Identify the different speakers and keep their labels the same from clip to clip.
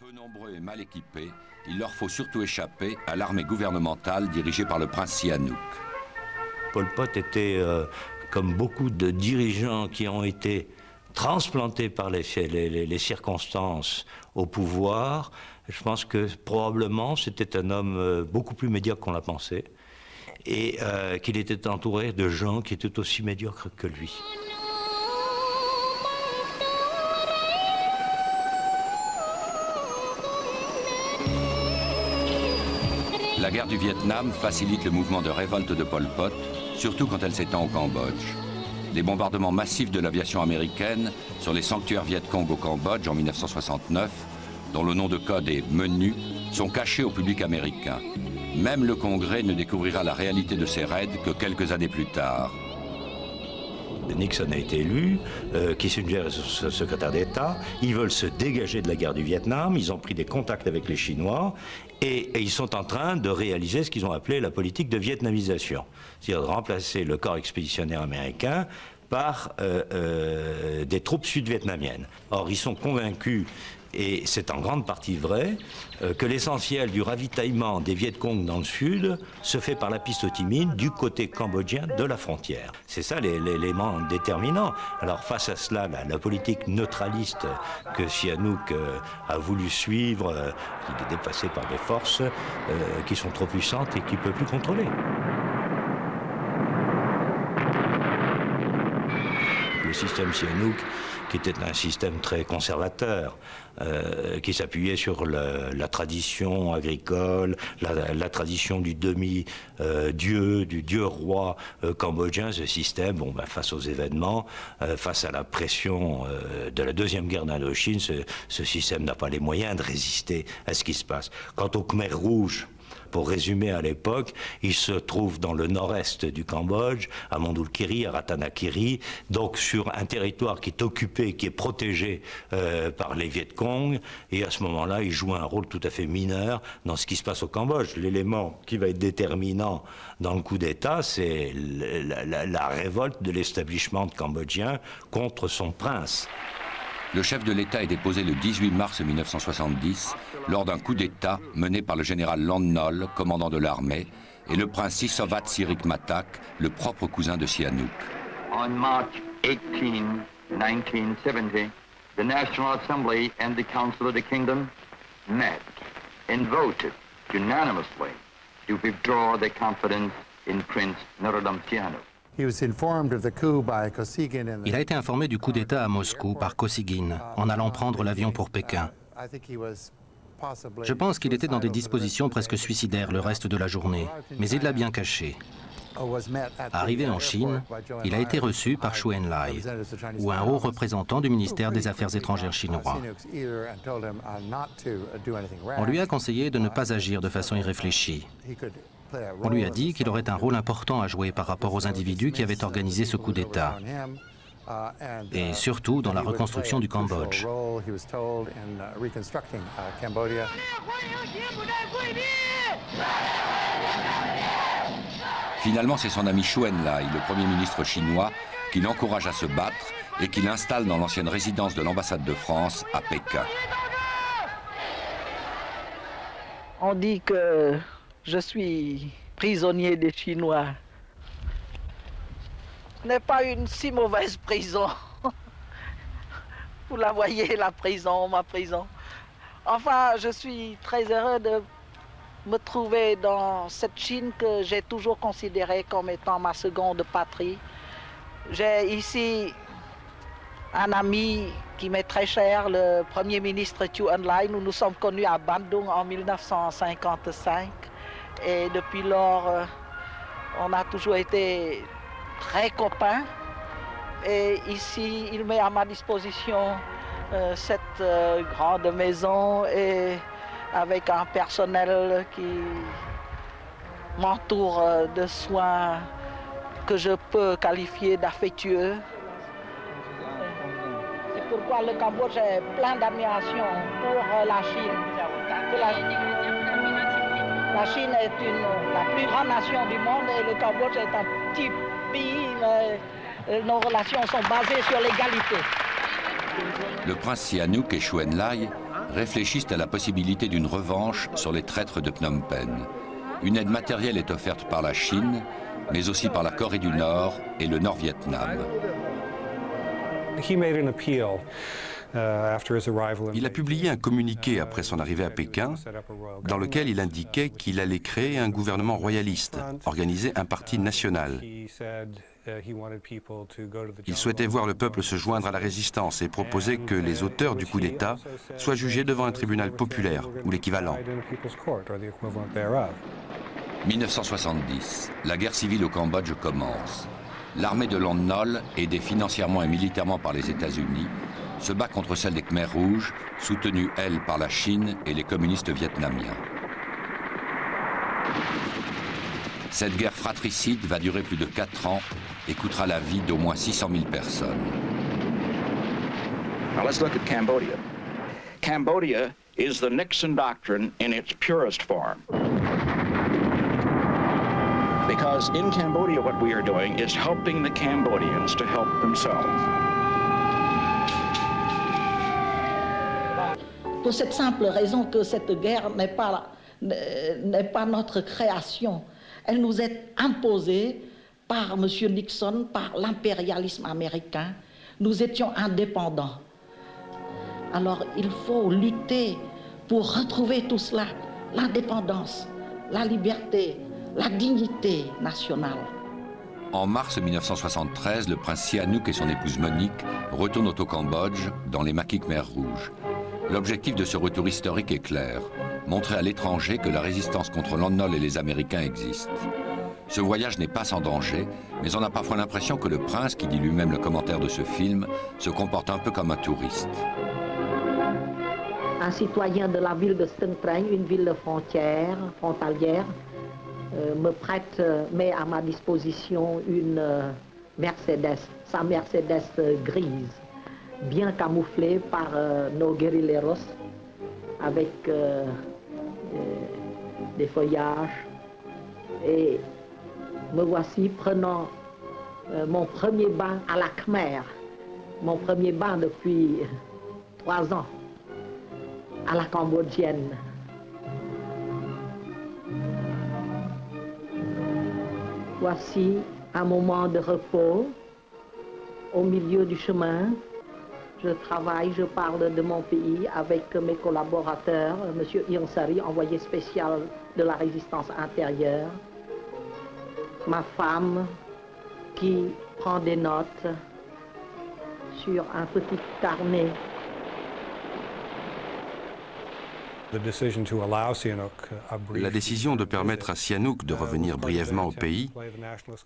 Speaker 1: Peu nombreux et mal équipés, il leur faut surtout échapper à l'armée gouvernementale dirigée par le prince Sihanouk.
Speaker 2: Pol Pot était, comme beaucoup de dirigeants qui ont été transplantés par les circonstances au pouvoir, je pense que probablement c'était un homme beaucoup plus médiocre qu'on l'a pensé et qu'il était entouré de gens qui étaient aussi médiocres que lui.
Speaker 1: La guerre du Vietnam facilite le mouvement de révolte de Pol Pot, surtout quand elle s'étend au Cambodge. Les bombardements massifs de l'aviation américaine sur les sanctuaires Viet Cong au Cambodge en 1969, dont le nom de code est MENU, sont cachés au public américain. Même le Congrès ne découvrira la réalité de ces raids que quelques années plus tard.
Speaker 2: Nixon a été élu, Kissinger est secrétaire d'État, ils veulent se dégager de la guerre du Vietnam, ils ont pris des contacts avec les Chinois et ils sont en train de réaliser ce qu'ils ont appelé la politique de vietnamisation, c'est-à-dire de remplacer le corps expéditionnaire américain par des troupes sud-vietnamiennes. Or, ils sont convaincus, et c'est en grande partie vrai, que l'essentiel du ravitaillement des Viet Cong dans le sud se fait par la piste Ho Chi Minh du côté cambodgien de la frontière. C'est ça l'élément déterminant. Alors face à cela, la politique neutraliste que Sihanouk a voulu suivre, il est dépassé par des forces qui sont trop puissantes et qu'il ne peut plus contrôler. Le système Sihanouk, qui était un système très conservateur, qui s'appuyait sur la tradition agricole, la tradition du demi-dieu, du dieu-roi cambodgien, ce système, bon, ben, face aux événements, face à la pression de la Deuxième Guerre d'Indochine, ce système n'a pas les moyens de résister à ce qui se passe. Quant aux Khmers rouges, pour résumer à l'époque, il se trouve dans le nord-est du Cambodge, à Mondulkiri, à Ratanakiri, donc sur un territoire qui est occupé, qui est protégé par les Viet Cong, et à ce moment-là, il joue un rôle tout à fait mineur dans ce qui se passe au Cambodge. L'élément qui va être déterminant dans le coup d'État, c'est la révolte de l'établissement cambodgien contre son prince.
Speaker 1: Le chef de l'État est déposé le 18 mars 1970 lors d'un coup d'État mené par le général Lon Nol, commandant de l'armée, et le prince Sisowath Sirikmatak, le propre cousin de Sihanouk.
Speaker 3: On March 18, 1970, the National Assembly and the Council of the Kingdom met and voted unanimously to withdraw their confidence in Prince Norodom Sihanouk.
Speaker 4: Il a été informé du coup d'État à Moscou par Kosygin en allant prendre l'avion pour Pékin. Je pense qu'il était dans des dispositions presque suicidaires le reste de la journée, mais il l'a bien caché. Arrivé en Chine, il a été reçu par Chou En-lai, ou un haut représentant du ministère des Affaires étrangères chinois. On lui a conseillé de ne pas agir de façon irréfléchie. On lui a dit qu'il aurait un rôle important à jouer par rapport aux individus qui avaient organisé ce coup d'État, et surtout dans la reconstruction du Cambodge.
Speaker 1: Finalement, c'est son ami Chou En-lai, le Premier ministre chinois, qui l'encourage à se battre et qui l'installe dans l'ancienne résidence de l'ambassade de France à Pékin.
Speaker 5: On dit que je suis prisonnier des Chinois. Ce n'est pas une si mauvaise prison. Vous la voyez, la prison, ma prison. Enfin, je suis très heureux de me trouver dans cette Chine que j'ai toujours considérée comme étant ma seconde patrie. J'ai ici un ami qui m'est très cher, le Premier ministre Chou En-lai. Nous nous sommes connus à Bandung en 1955. Et depuis lors, on a toujours été très copains. Et ici, il met à ma disposition cette grande maison et avec un personnel qui m'entoure de soins que je peux qualifier d'affectueux. C'est pourquoi le Cambodge est plein d'admiration pour la Chine. La Chine est la plus grande nation du monde et le Cambodge est un petit pays. Nos relations sont basées sur l'égalité.
Speaker 1: Le prince Sihanouk et Chou En-lai réfléchissent à la possibilité d'une revanche sur les traîtres de Phnom Penh. Une aide matérielle est offerte par la Chine, mais aussi par la Corée du Nord et le Nord-Vietnam.
Speaker 6: Il a publié un communiqué après son arrivée à Pékin dans lequel il indiquait qu'il allait créer un gouvernement royaliste, organiser un parti national. Il souhaitait voir le peuple se joindre à la résistance et proposait que les auteurs du coup d'État soient jugés devant un tribunal populaire ou l'équivalent.
Speaker 1: 1970, la guerre civile au Cambodge commence. L'armée de Lon Nol, aidée financièrement et militairement par les États-Unis, se bat contre celle des Khmers rouges, soutenue, elle, par la Chine et les communistes vietnamiens. Cette guerre fratricide va durer plus de 4 ans et coûtera la vie d'au moins 600 000 personnes.
Speaker 7: Now let's look at Cambodia. Cambodia is the Nixon doctrine in its purest form. Because in Cambodia what we are doing is helping the Cambodians to help themselves.
Speaker 5: Pour cette simple raison que cette guerre n'est pas notre création. Elle nous est imposée par M. Nixon, par l'impérialisme américain. Nous étions indépendants. Alors il faut lutter pour retrouver tout cela, l'indépendance, la liberté, la dignité nationale.
Speaker 1: En mars 1973, le prince Sihanouk et son épouse Monique retournent au Cambodge, dans les maquis Khmers rouges. L'objectif de ce retour historique est clair, montrer à l'étranger que la résistance contre Lon Nol et les Américains existe. Ce voyage n'est pas sans danger, mais on a parfois l'impression que le prince, qui dit lui-même le commentaire de ce film, se comporte un peu comme un touriste.
Speaker 5: Un citoyen de la ville de Stung Treng, une ville frontalière, met à ma disposition une Mercedes, sa Mercedes grise, bien camouflée par nos guérilleros, avec des feuillages. Et me voici prenant mon premier bain à la Khmer, mon premier bain depuis 3 ans, à la cambodgienne. Voici un moment de repos au milieu du chemin. Je travaille, je parle de mon pays avec mes collaborateurs, M. Ion Sari, envoyé spécial de la résistance intérieure, ma femme qui prend des notes sur un petit carnet.
Speaker 6: La décision de permettre à Sihanouk de revenir brièvement au pays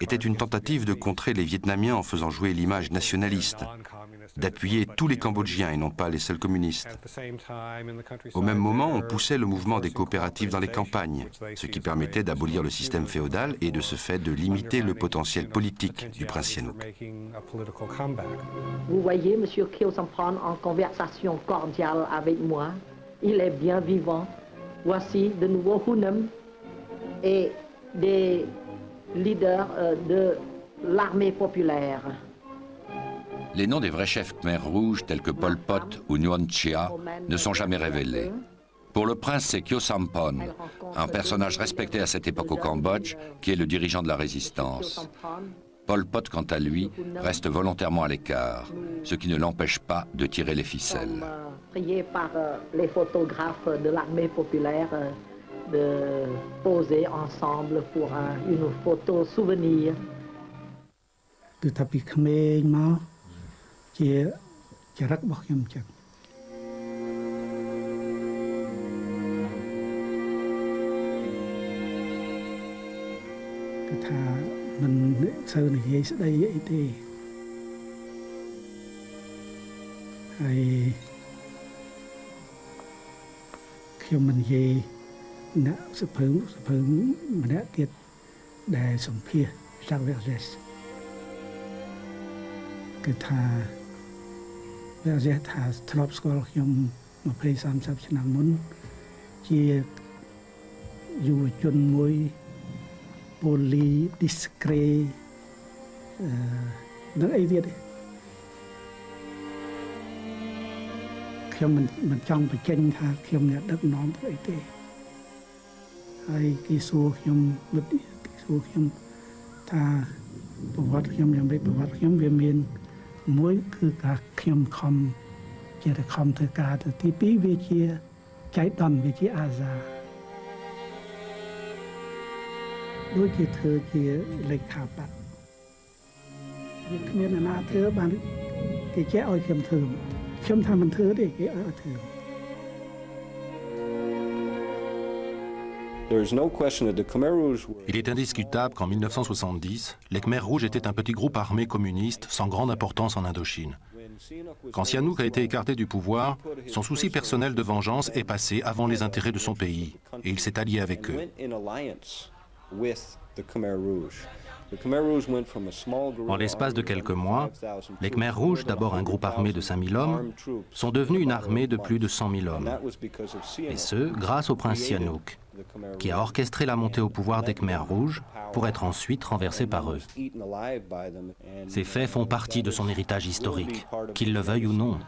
Speaker 6: était une tentative de contrer les Vietnamiens en faisant jouer l'image nationaliste, d'appuyer tous les Cambodgiens et non pas les seuls communistes. Au même moment, on poussait le mouvement des coopératives dans les campagnes, ce qui permettait d'abolir le système féodal et de ce fait de limiter le potentiel politique du prince Sihanouk.
Speaker 5: Vous voyez M. Khieu Samphan en conversation cordiale avec moi. Il est bien vivant. Voici de nouveau Hunem et des leaders de l'armée populaire.
Speaker 1: Les noms des vrais chefs Khmers rouges tels que Pol Pot ou Nuon Chea ne sont jamais révélés. Pour le prince, c'est Khieu Samphan, un personnage respecté à cette époque au Cambodge, qui est le dirigeant de la résistance. Pol Pot, quant à lui, reste volontairement à l'écart, ce qui ne l'empêche pas de tirer les ficelles.
Speaker 5: Prié par les photographes de l'armée populaire de poser ensemble pour une photo souvenir.
Speaker 8: Poli, discret,
Speaker 4: Il est indiscutable qu'en 1970, les Khmers rouges étaient un petit groupe armé communiste sans grande importance en Indochine. Quand Sihanouk a été écarté du pouvoir, son souci personnel de vengeance est passé avant les intérêts de son pays, et il s'est allié avec eux. En l'espace de quelques mois, les Khmers rouges, d'abord un groupe armé de 5000 hommes, sont devenus une armée de plus de 100 000 hommes. Et ce, grâce au prince Sihanouk, qui a orchestré la montée au pouvoir des Khmers rouges pour être ensuite renversé par eux. Ces faits font partie de son héritage historique, qu'il le veuille ou non.